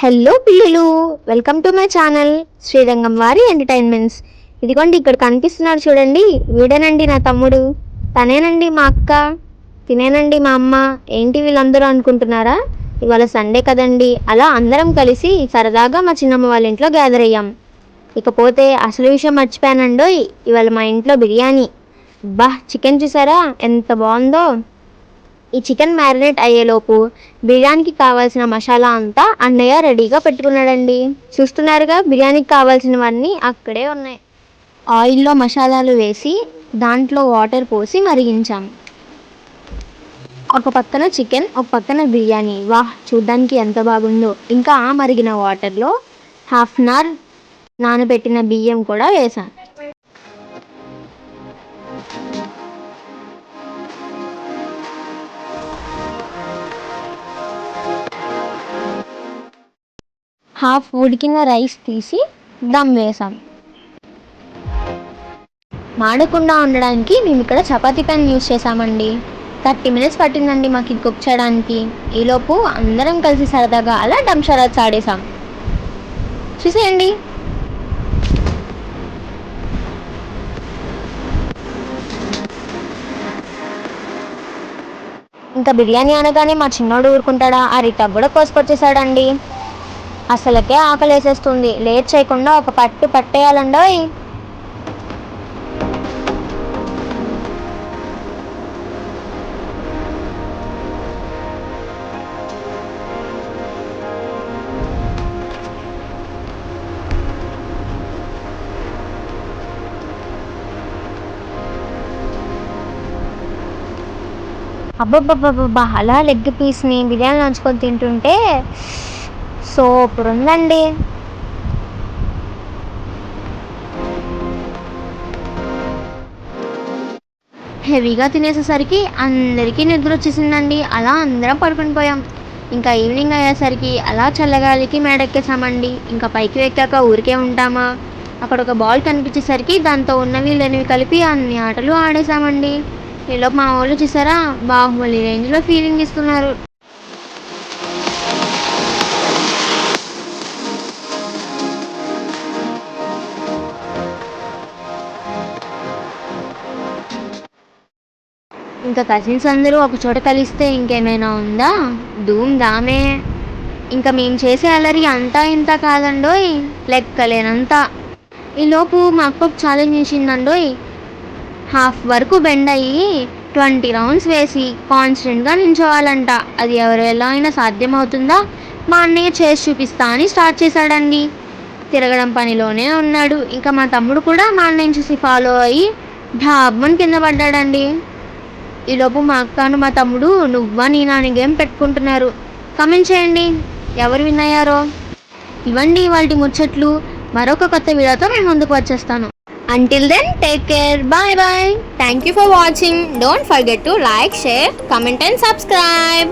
Hello పిల్లలు, welcome to my channel Srirangam వారి entertainments. ఇదిగోండి ఇక్కడ కనిపిస్తున్నాడు చూడండి, వీడేనండి నా తమ్ముడు, తనేనండి మా అక్క, తినేనండి మా అమ్మ. ఏంటి వీళ్ళందరూ అనుకుంటున్నారా? ఇవాళ సండే కదండి, అలా అందరం కలిసి సరదాగా మా చిన్నమ్మ వాళ్ళ ఇంట్లో గ్యాదర్ అయ్యాం. ఇకపోతే అసలు విషయం మర్చిపోయానండో, ఇవాళ మా ఇంట్లో బిర్యానీ. చికెన్ చూసారా ఎంత బాగుందో. ఈ చికెన్ మ్యారినేట్ అయ్యేలోపు బిర్యానీకి కావాల్సిన మసాలా అంతా అన్నయ్య రెడీగా పెట్టుకున్నాడండి. చూస్తున్నారుగా, బిర్యానీకి కావాల్సినవన్నీ అక్కడే ఉన్నాయి. ఆయిల్లో మసాలాలు వేసి దాంట్లో వాటర్ పోసి మరిగించాం. ఒక పక్కన చికెన్, ఒక పక్కన బిర్యానీ. చూడ్డానికి ఎంత బాగుందో. ఇంకా ఆ మరిగిన వాటర్లో హాఫ్ అన్ అవర్ నానబెట్టిన బియ్యం కూడా వేసాం. హాఫ్ ఉడికిన రైస్ తీసి దమ్ వేసాం. మాడకుండా ఉండడానికి మేము ఇక్కడ చపాతీ ప్యాన్ యూజ్ చేసామండి. 30 minutes పట్టిందండి మాకు ఇది కుక్ చేయడానికి. ఈలోపు అందరం కలిసి సరదాగా అలా డమ్ షరాట్స్ ఆడేసాం. చూసేయండి. ఇంకా బిర్యానీ అనగానే మా చిన్నోడు ఊరుకుంటాడా, ఆ రిటక్ కూడా కోసుకొచ్చేసాడండి. అసలకే ఆకలి వేసేస్తుంది. లేట్ చేయకుండా ఒక పట్టు పట్టేయాలండోయ్. అబ్బబ్బబ్బబ్బా, అలా లెగ్ పీస్ని బిర్యానీ నంచుకొని తింటుంటే సూపర్ ఉందండి. హెవీగా తినేసేసరికి అందరికీ నిద్ర వచ్చేసిందండి. అలా అందరం పడుకుని పోయాం. ఇంకా ఈవినింగ్ అయ్యేసరికి అలా చల్లగాలికి మేడెక్కేసామండి. ఇంకా పైకి ఎక్కాక ఊరికే ఉంటామా, అక్కడ ఒక బాల్ కనిపించేసరికి దాంతో ఉన్నవి లేనివి కలిపి అన్ని ఆటలు ఆడేసామండి. ఈలోపు మా వాళ్ళు చూసారా, బాహుబలి రేంజ్లో ఫీలింగ్ ఇస్తున్నారు. ఇంకా కజిన్స్ అందరూ ఒక చోట కలిస్తే ఇంకేమైనా ఉందా, ధూమ్ ధామే. ఇంకా మేము చేసే అలరి అంతా ఇంత కాదండోయ్, లెక్కలేనంత. ఈలోపు మా అక్క ఛాలెంజ్ చేసిందండోయ్. హాఫ్ వరకు బెండ్ అయ్యి 20 rounds వేసి కాన్స్టెంట్గా నించోవాలంట. అది ఎవరు ఎలా అయినా సాధ్యమవుతుందా, మా అన్నయ్య చేసి చూపిస్తా అని స్టార్ట్ చేశాడండి. తిరగడం పనిలోనే ఉన్నాడు. ఇంకా మా తమ్ముడు కూడా మా అన్నయ్యని చూసి ఫాలో అయ్యి ఢాబ్బని కింద పడ్డాడండి. ఈలోపు మా అక్కను మా తమ్ముడు నువ్వా నేనా అని గేమ్ పెట్టుకుంటున్నారు. కామెంట్ చేయండి ఎవరు విన్ అయ్యారో. ఇవ్వండి ఇవాల్టి ముచ్చట్లు. మరొక కొత్త వీడియోతో నేను ముందుకు వచ్చేస్తాను. Until then, take care. Bye bye. Thank you for watching. Don't forget to like, share, comment and subscribe.